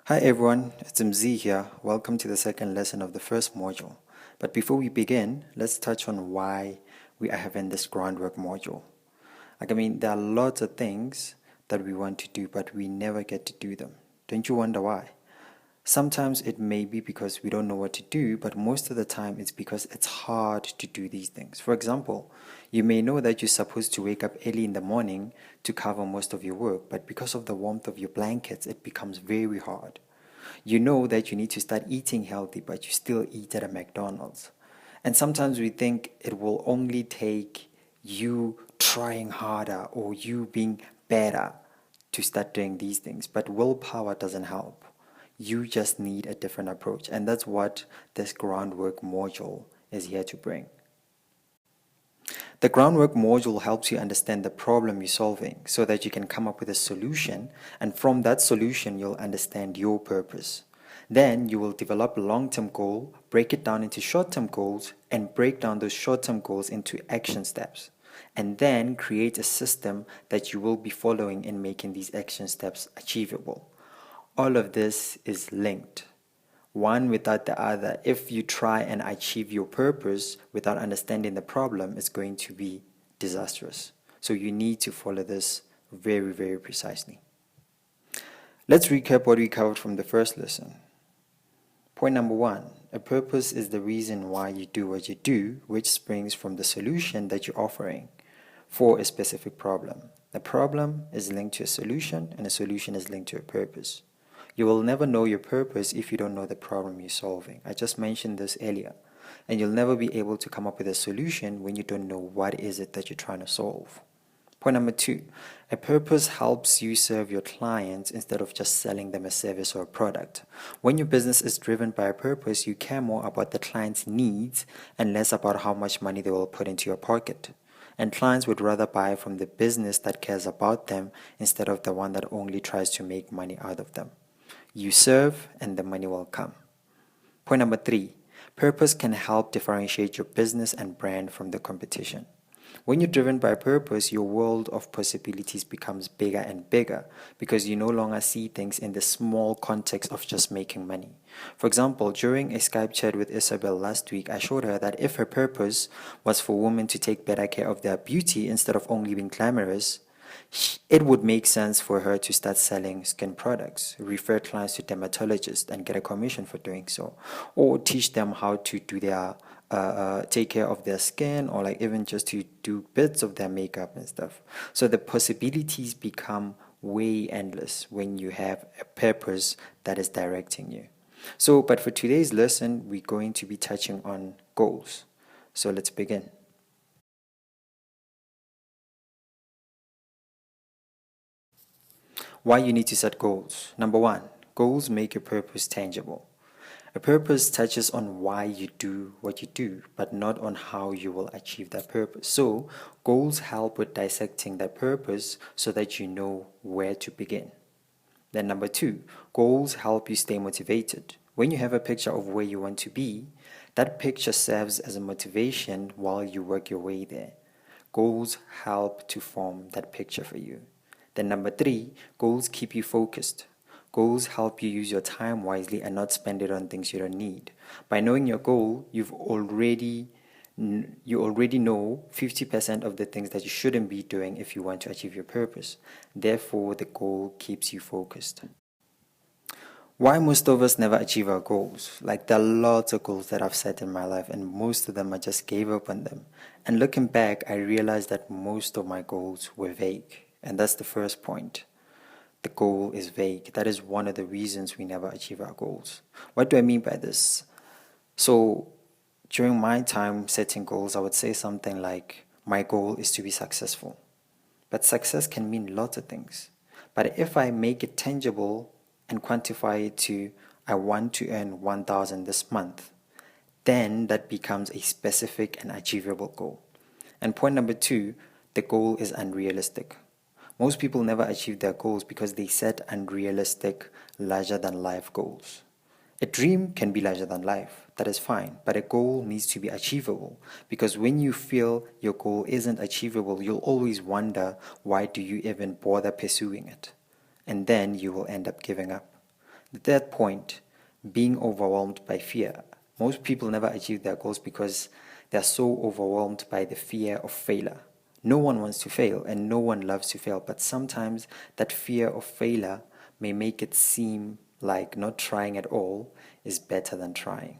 Hi everyone, it's MZ here. Welcome to the second lesson of the first module. But before we begin, let's touch on why we are having this groundwork module. There are lots of things that we want to do, but we never get to do them. Don't you wonder why? Sometimes it may be because we don't know what to do, but most of the time it's because it's hard to do these things. For example, you may know that you're supposed to wake up early in the morning to cover most of your work, but because of the warmth of your blankets, it becomes very hard. You know that you need to start eating healthy, but you still eat at a McDonald's. And sometimes we think it will only take you trying harder or you being better to start doing these things, but willpower doesn't help. You just need a different approach, and that's what this groundwork module is here to bring. The groundwork module helps you understand the problem you're solving so that you can come up with a solution, and from that solution, you'll understand your purpose. Then you will develop a long-term goal, break it down into short-term goals, and break down those short-term goals into action steps, and then create a system that you will be following in making these action steps achievable. All of this is linked. One without the other, if you try and achieve your purpose without understanding the problem, it's going to be disastrous. So you need to follow this very, very precisely. Let's recap what we covered from the first lesson. Point number 1, a purpose is the reason why you do what you do, which springs from the solution that you're offering for a specific problem. The problem is linked to a solution, and a solution is linked to a purpose. You will never know your purpose if you don't know the problem you're solving. I just mentioned this earlier. And you'll never be able to come up with a solution when you don't know what is it that you're trying to solve. Point number 2, a purpose helps you serve your clients instead of just selling them a service or a product. When your business is driven by a purpose, you care more about the client's needs and less about how much money they will put into your pocket. And clients would rather buy from the business that cares about them instead of the one that only tries to make money out of them. You serve and the money will come. Point number 3, purpose can help differentiate your business and brand from the competition. When you're driven by purpose, your world of possibilities becomes bigger and bigger because you no longer see things in the small context of just making money. For example, during a Skype chat with Isabel last week, I showed her that if her purpose was for women to take better care of their beauty instead of only being glamorous, it would make sense for her to start selling skin products, refer clients to dermatologists and get a commission for doing so, or teach them how to do their take care of their skin, or like even just to do bits of their makeup and stuff. So the possibilities become way endless when you have a purpose that is directing you. But for today's lesson, we're going to be touching on goals. So let's begin. Why you need to set goals. Number 1, goals make your purpose tangible. A purpose touches on why you do what you do, but not on how you will achieve that purpose. So, goals help with dissecting that purpose so that you know where to begin. Then number 2, goals help you stay motivated. When you have a picture of where you want to be, that picture serves as a motivation while you work your way there. Goals help to form that picture for you. Then number 3, goals keep you focused. Goals help you use your time wisely and not spend it on things you don't need. By knowing your goal, you already know 50% of the things that you shouldn't be doing if you want to achieve your purpose. Therefore, the goal keeps you focused. Why most of us never achieve our goals? Like, there are lots of goals that I've set in my life, and most of them I just gave up on them. And looking back, I realized that most of my goals were vague. And that's the first point. The goal is vague. That is one of the reasons we never achieve our goals. What do I mean by this? So, during my time setting goals, I would say something like, my goal is to be successful. But success can mean lots of things. But if I make it tangible and quantify it to, I want to earn 1,000 this month, then that becomes a specific and achievable goal. And point number 2, the goal is unrealistic. Most people never achieve their goals because they set unrealistic, larger-than-life goals. A dream can be larger than life, that is fine, but a goal needs to be achievable, because when you feel your goal isn't achievable, you'll always wonder, why do you even bother pursuing it? And then you will end up giving up. The third point, being overwhelmed by fear. Most people never achieve their goals because they're so overwhelmed by the fear of failure. No one wants to fail and no one loves to fail, but sometimes that fear of failure may make it seem like not trying at all is better than trying.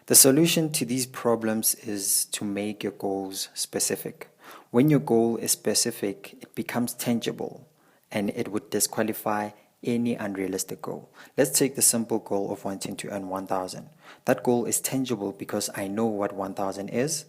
The solution to these problems is to make your goals specific. When your goal is specific, it becomes tangible and it would disqualify any unrealistic goal. Let's take the simple goal of wanting to earn 1,000. That goal is tangible because I know what 1,000 is.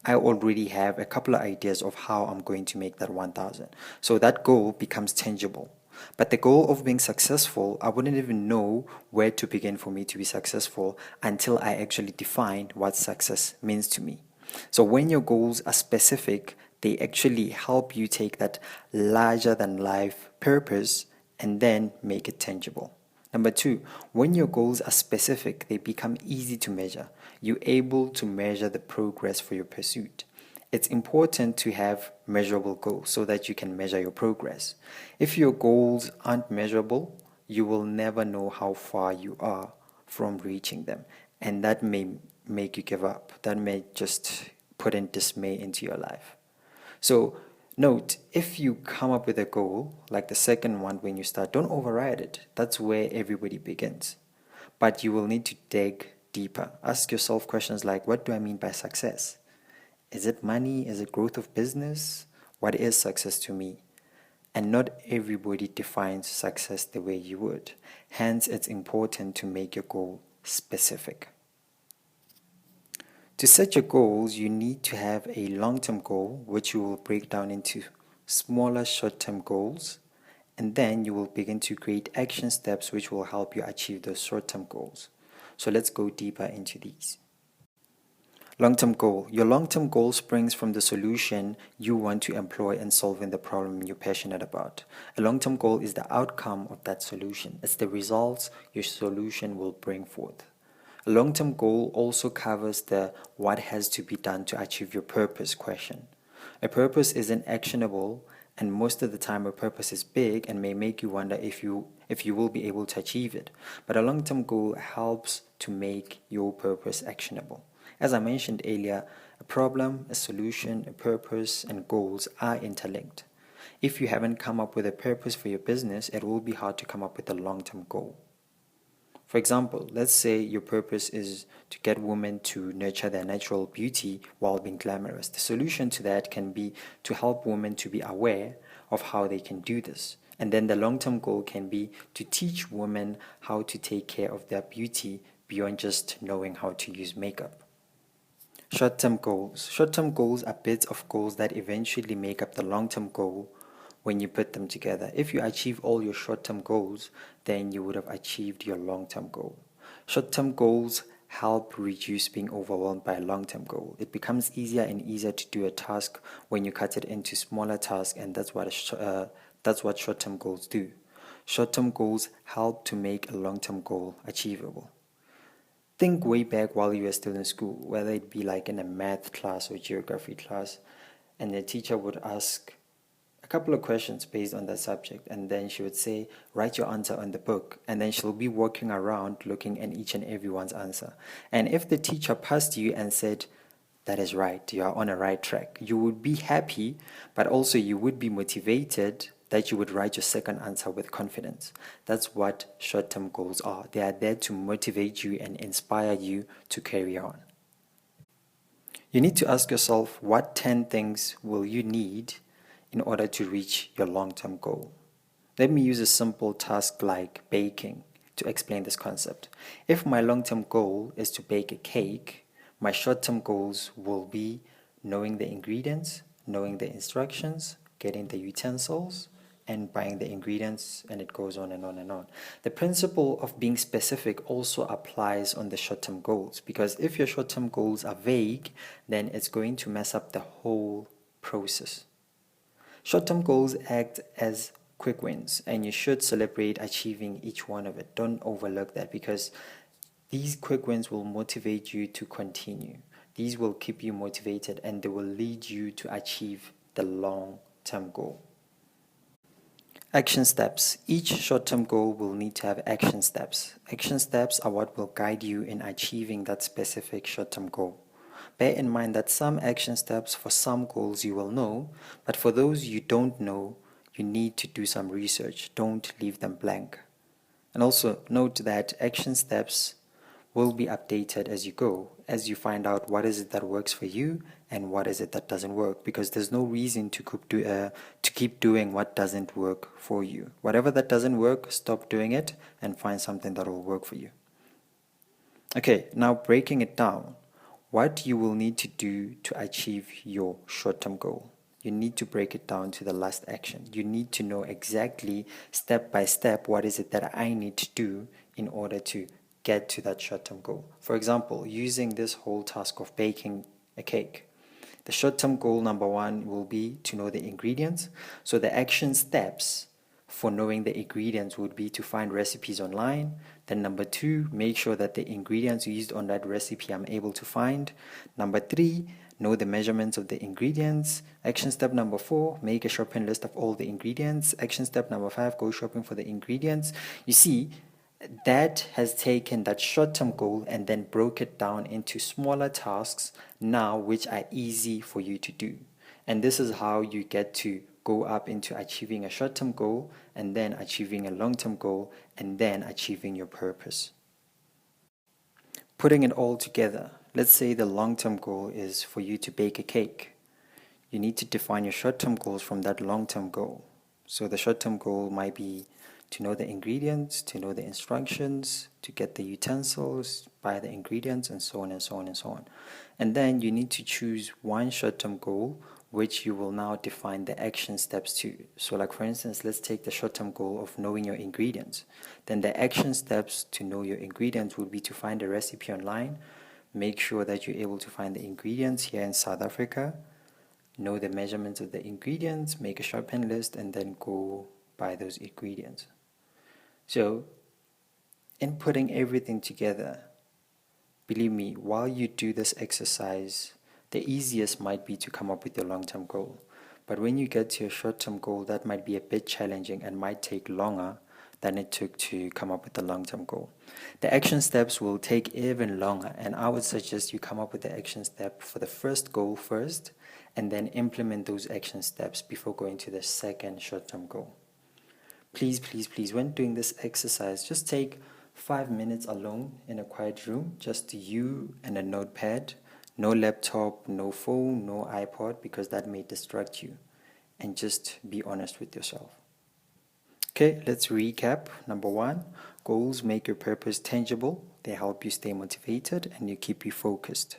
I already have a couple of ideas of how I'm going to make that 1,000. So that goal becomes tangible. But the goal of being successful, I wouldn't even know where to begin for me to be successful until I actually define what success means to me. So when your goals are specific, they actually help you take that larger than life purpose and then make it tangible. Number two, when your goals are specific, they become easy to measure. You're able to measure the progress for your pursuit. It's important to have measurable goals so that you can measure your progress. If your goals aren't measurable, you will never know how far you are from reaching them. And that may make you give up. That may just put in dismay into your life. So note, if you come up with a goal, like the second one when you start, don't override it. That's where everybody begins. But you will need to dig deeper. Ask yourself questions like, what do I mean by success? Is it money? Is it growth of business? What is success to me? And not everybody defines success the way you would. Hence, it's important to make your goal specific. To set your goals, you need to have a long-term goal, which you will break down into smaller short-term goals, and then you will begin to create action steps which will help you achieve those short-term goals. So let's go deeper into these. Long-term goal. Your long-term goal springs from the solution you want to employ in solving the problem you're passionate about. A long-term goal is the outcome of that solution. It's the results your solution will bring forth. A long-term goal also covers the what has to be done to achieve your purpose question. A purpose isn't actionable, and most of the time a purpose is big and may make you wonder if you will be able to achieve it. But a long-term goal helps to make your purpose actionable. As I mentioned earlier, a problem, a solution, a purpose, and goals are interlinked. If you haven't come up with a purpose for your business, it will be hard to come up with a long-term goal. For example, let's say your purpose is to get women to nurture their natural beauty while being glamorous. The solution to that can be to help women to be aware of how they can do this. And then the long-term goal can be to teach women how to take care of their beauty beyond just knowing how to use makeup. Short-term goals. Short-term goals are bits of goals that eventually make up the long-term goal when you put them together. If you achieve all your short-term goals, then you would have achieved your long-term goal. Short-term goals help reduce being overwhelmed by a long-term goal. It becomes easier and easier to do a task when you cut it into smaller tasks, and that's what short-term goals do. Short-term goals help to make a long-term goal achievable. Think way back while you were still in school, whether it be like in a math class or geography class, and the teacher would ask a couple of questions based on that subject, and then she would say, write your answer on the book, and then she'll be walking around looking at each and everyone's answer. And if the teacher passed you and said, that is right, you are on a right track, you would be happy, but also you would be motivated that you would write your second answer with confidence. That's what short-term goals are. They are there to motivate you and inspire you to carry on. You need to ask yourself, what 10 things will you need in order to reach your long-term goal? Let me use a simple task like baking to explain this concept. If my long-term goal is to bake a cake, my short-term goals will be knowing the ingredients, knowing the instructions, getting the utensils, and buying the ingredients, and it goes on and on and on. The principle of being specific also applies on the short-term goals, because if your short-term goals are vague, then it's going to mess up the whole process. Short-term goals act as quick wins, and you should celebrate achieving each one of it. Don't overlook that, because these quick wins will motivate you to continue. These will keep you motivated, and they will lead you to achieve the long-term goal. Action steps. Each short-term goal will need to have action steps. Action steps are what will guide you in achieving that specific short-term goal. Bear in mind that some action steps for some goals you will know, but for those you don't know, you need to do some research. Don't leave them blank. And also note that action steps will be updated as you go, as you find out what is it that works for you and what is it that doesn't work, because there's no reason to keep doing what doesn't work for you. Whatever that doesn't work, stop doing it and find something that will work for you. Okay, now breaking it down, what you will need to do to achieve your short-term goal. You need to break it down to the last action. You need to know exactly step by step what is it that I need to do in order to get to that short-term goal. For example, using this whole task of baking a cake. The short-term goal number 1 will be to know the ingredients. So the action steps for knowing the ingredients would be to find recipes online. Then number 2, make sure that the ingredients used on that recipe I'm able to find. Number 3, know the measurements of the ingredients. Action step number 4, make a shopping list of all the ingredients. Action step number 5, go shopping for the ingredients. You see, that has taken that short-term goal and then broke it down into smaller tasks now, which are easy for you to do. And this is how you get to go up into achieving a short-term goal and then achieving a long-term goal and then achieving your purpose. Putting it all together, let's say the long-term goal is for you to bake a cake. You need to define your short-term goals from that long-term goal. So the short-term goal might be to know the ingredients, to know the instructions, to get the utensils, buy the ingredients, and so on and so on and so on. And then you need to choose one short-term goal which you will now define the action steps to. So like for instance, let's take the short-term goal of knowing your ingredients. Then the action steps to know your ingredients would be to find a recipe online, make sure that you're able to find the ingredients here in South Africa, know the measurements of the ingredients, make a shopping list, and then go buy those ingredients. So, in putting everything together, believe me, while you do this exercise, the easiest might be to come up with your long-term goal. But when you get to your short-term goal, that might be a bit challenging and might take longer than it took to come up with the long-term goal. The action steps will take even longer, and I would suggest you come up with the action step for the first goal first, and then implement those action steps before going to the second short-term goal. Please, please, please, when doing this exercise, just take 5 minutes alone in a quiet room, just you and a notepad, no laptop, no phone, no iPod, because that may distract you, and just be honest with yourself. Okay, let's recap. Number 1, goals make your purpose tangible. They help you stay motivated and you keep you focused.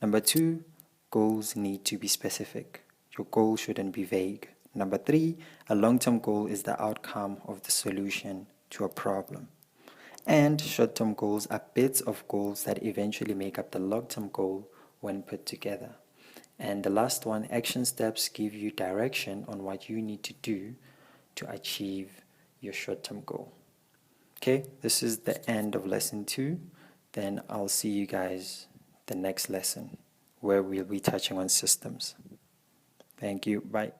Number 2, goals need to be specific. Your goal shouldn't be vague. Number 3, a long-term goal is the outcome of the solution to a problem. And short-term goals are bits of goals that eventually make up the long-term goal when put together. And the last one, action steps give you direction on what you need to do to achieve your short-term goal. Okay, this is the end of lesson 2. Then I'll see you guys the next lesson where we'll be touching on systems. Thank you. Bye.